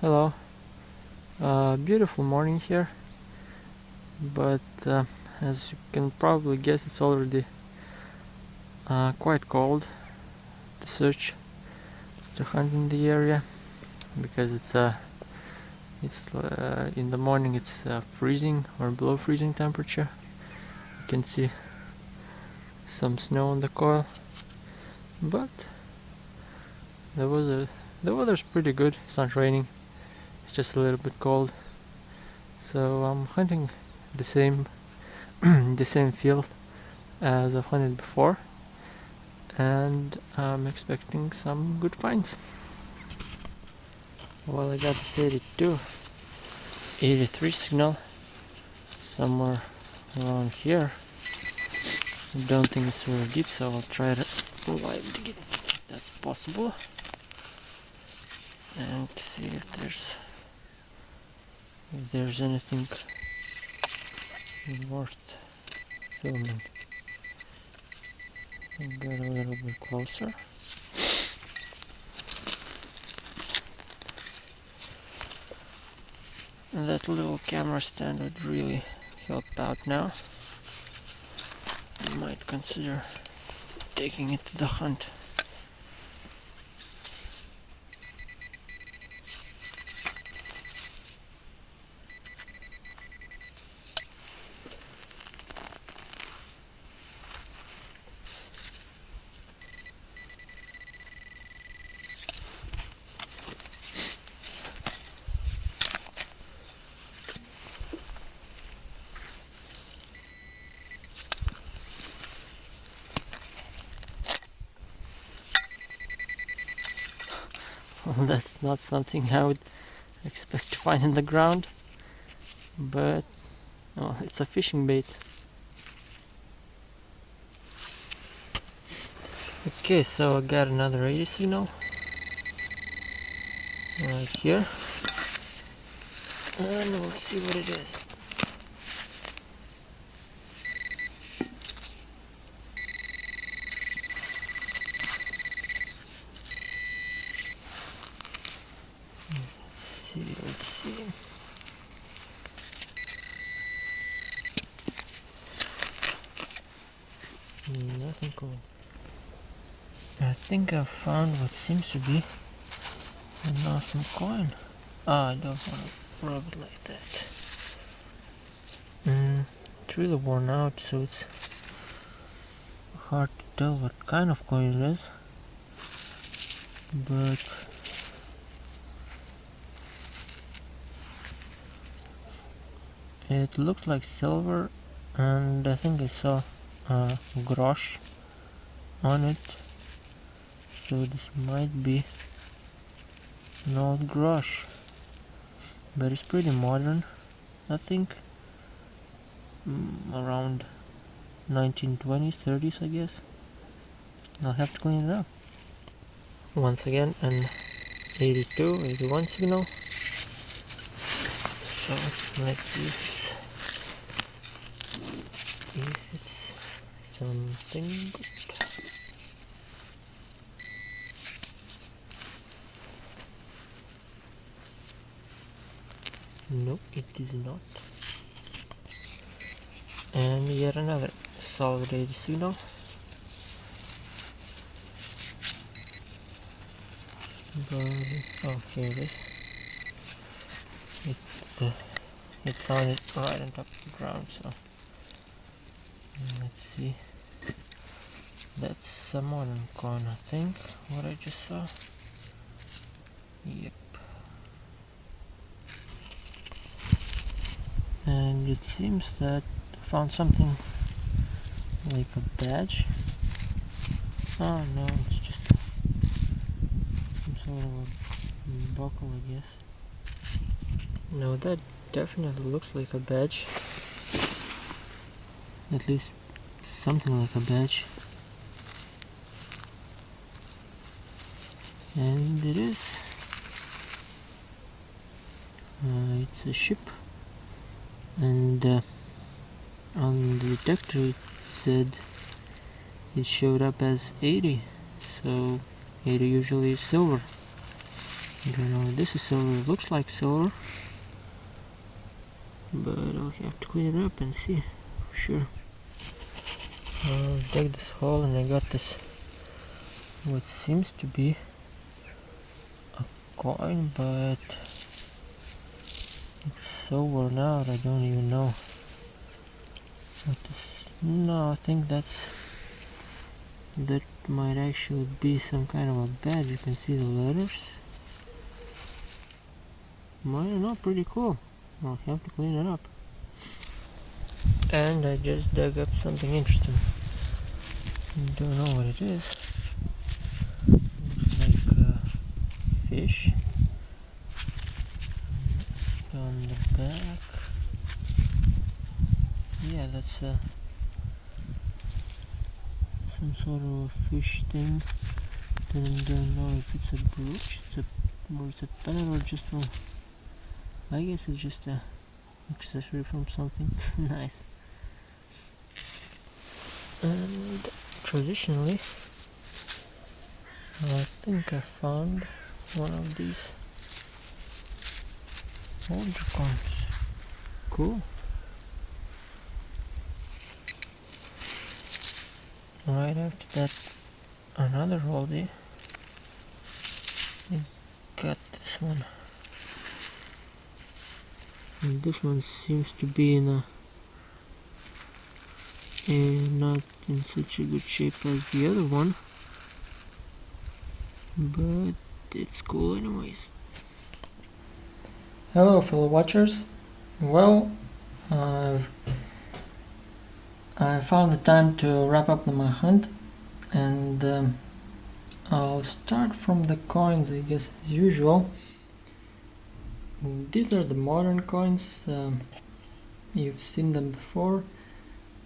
Hello. Beautiful morning here, but as you can probably guess, it's already quite cold to search to hunt in the area because it's in the morning. It's freezing or below freezing temperature. You can see some snow on the coil, but the weather's pretty good. It's not raining. It's just a little bit cold. So I'm hunting the same the same field as I've hunted before, and I'm expecting some good finds. Well, I got this 83 signal somewhere around here. I don't think it's very deep, so I'll try to live dig it if that's possible and see if there's anything worth filming. I'll get a little bit closer. And that little camera stand would really help out now. I might consider taking it to the hunt. Well, that's not something I would expect to find in the ground, but well, it's a fishing bait. Okay, so I got another 80 signal right here, and we'll see what it is. Let's see. Nothing cool. I think I found what seems to be an awesome coin. I don't want to rub it like that. It's really worn out, so it's hard to tell what kind of coin it is. But it looks like silver, and I think I saw grosz on it, so this might be an old grosz, but it's pretty modern. I think around 1920s, 30s, I guess. I'll have to clean it up. Once again, an 82, 81 signal. So let's see if it's something good. No, it is not. And yet another solid 80 signal. But oh, here it is. It's on it right on top of the ground, so let's see. That's a modern coin, I think, what I just saw. Yep. And it seems that I found something like a badge. Oh no, it's just some sort of a buckle, I guess. No, that definitely looks like a badge. At least something like a badge. And it is. It's a ship. And on the detector it said it showed up as 80. So 80 usually is silver. Don't know if this is silver. It looks like silver, but I'll have to clean it up and see for sure. I'll dig this hole, and I got this what seems to be a coin, but it's so worn out I don't even know what this. No, I think that might actually be some kind of a badge. You can see the letters. Mine are not pretty cool. I'll have to clean it up. And I just dug up something interesting. Don't know what it is. Looks like a fish. On the back. Yeah, that's some sort of a fish thing. Don't know if it's a brooch, or it's a pendant, or just I guess it's just a accessory from something. Nice. And traditionally, I think I found one of these older coins. Cool. Right after that, another oldie. I got this one. And this one seems to be in not in such a good shape as the other one, but it's cool anyways. Hello fellow watchers. Well, I found the time to wrap up my hunt, and I'll start from the coins, I guess, as usual. These are the modern coins. You've seen them before.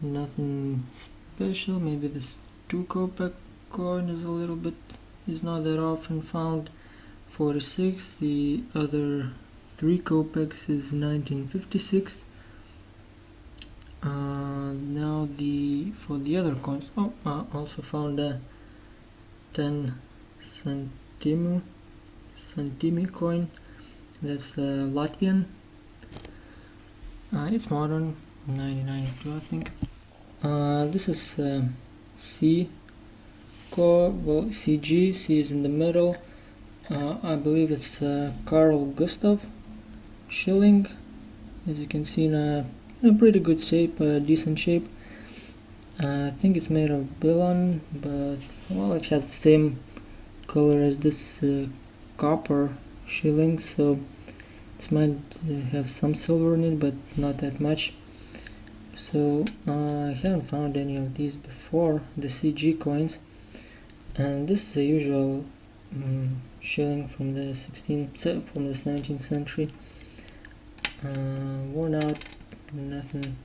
Nothing special. Maybe this 2 kopeck coin is not that often found. 46. The other 3 kopecks is 1956. Now for the other coins, I also found a 10 centimi coin. That's Latvian. It's modern, 1992 I think. This is CG. C is in the middle. I believe it's Carl Gustav shilling. As you can see, in a pretty good shape, decent shape. I think it's made of Bilan, but well, it has the same color as this copper shilling, so this might have some silver in it, but not that much. So I haven't found any of these before, the CG coins, and this is the usual shilling from the 17th century. Worn out, nothing.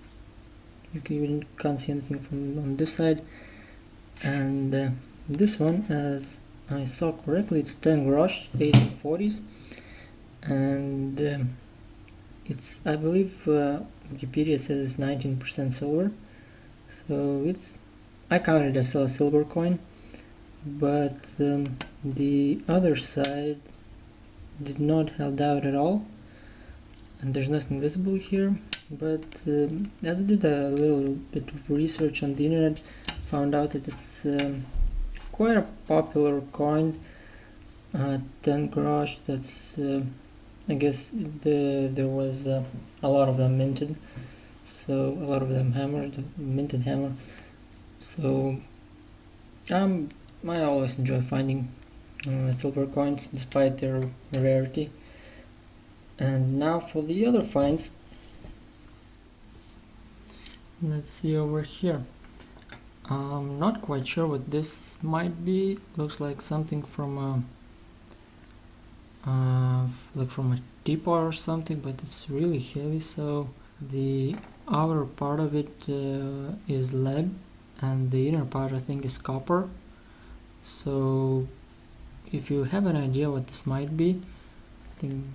You can't see anything from on this side. And this one, as I saw correctly, it's 10 grosz, 1840s, and it's, I believe, Wikipedia says it's 19% silver, so I count it as a silver coin. But the other side did not held out at all, and there's nothing visible here. But as I did a little bit of research on the internet, found out that it's quite a popular coin. 10 grosz. That's I guess there was a lot of them minted, so a lot of them minted hammer. So I always enjoy finding silver coins despite their rarity. And now for the other finds. Let's see over here. I'm not quite sure what this might be. Looks like something from a teapot or something, but it's really heavy. So the outer part of it is lead, and the inner part I think is copper. So if you have an idea what this might be, I think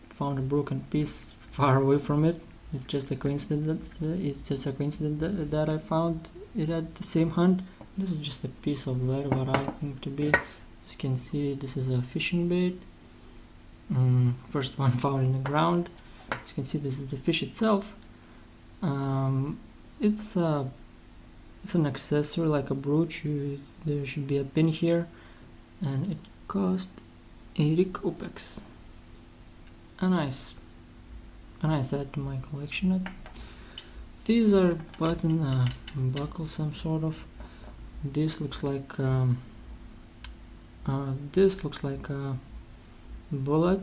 found a broken piece far away from it. It's just a coincidence. That I found it at the same hunt. This is just a piece of lead, what I think to be. As you can see, this is a fishing bait. First one found in the ground. As you can see, this is the fish itself. It's an accessory like a brooch. There should be a pin here, and it cost 80 kopecks. A nice add to my collection. These are button buckle, some sort of. This looks like a bullet,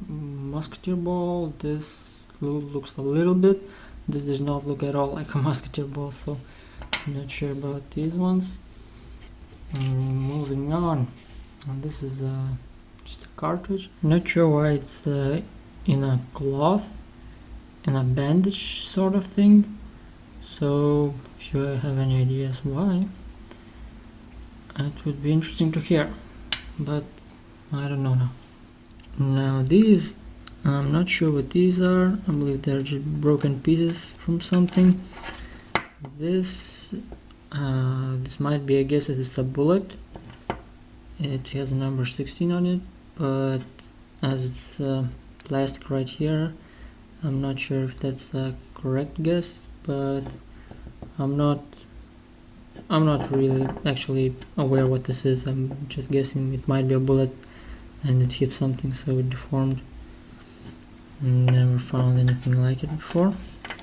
musketeer ball. This looks a little bit. This does not look at all like a musketeer ball, so I'm not sure about these ones. Moving on, and this is just a cartridge. Not sure why it's in a cloth, in a bandage sort of thing. So if you have any ideas why, it would be interesting to hear, but I don't know now. Now these, I'm not sure what these are. I believe they're just broken pieces from something. This might be, I guess it's a bullet. It has a number 16 on it, but as it's plastic right here, I'm not sure if that's the correct guess, but I'm not really actually aware what this is. I'm just guessing it might be a bullet and it hit something, so it deformed. Never found anything like it before.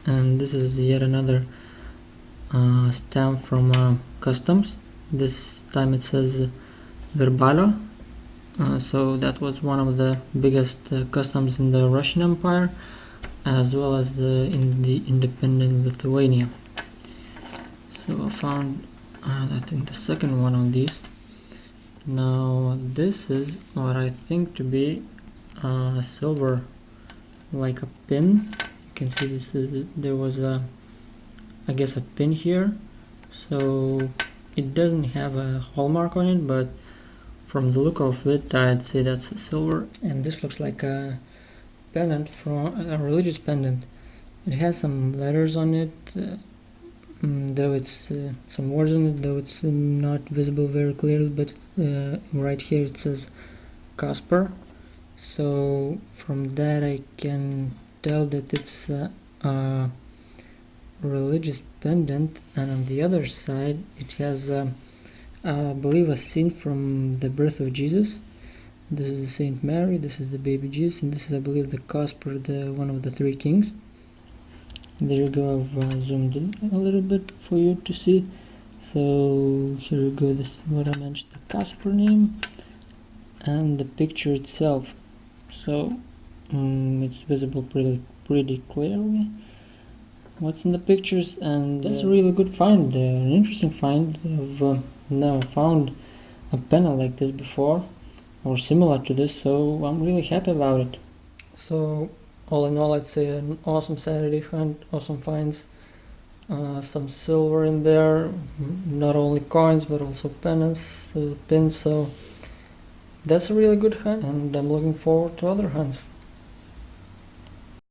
And this is yet another stamp from customs. This time it says Verbala. So that was one of the biggest customs in the Russian Empire, as well as in the independent Lithuania. So I found I think the second one on these. Now this is what I think to be silver, like a pin. You can see there was I guess a pin here, so it doesn't have a hallmark on it, but from the look of it I'd say that's a silver. And this looks like a pendant, from a religious pendant. It has some letters on it, though it's some words on it, though it's not visible very clearly, but right here it says Casper. So from that I can tell that it's a religious pendant. And on the other side it has I believe a scene from the birth of Jesus. This is the Saint Mary, this is the baby Jesus, and this is, I believe, the Casper, one of the three kings. There you go, I've zoomed in a little bit for you to see. So here you go, this is what I mentioned, the Casper name and the picture itself. So it's visible pretty clearly what's in the pictures, and that's a really good find, an interesting find. I've never found a pendant like this before, or similar to this, so I'm really happy about it. So all in all, I'd say an awesome Saturday hunt, awesome finds, some silver in there, not only coins but also pendants, pins, so that's a really good hunt, and I'm looking forward to other hunts.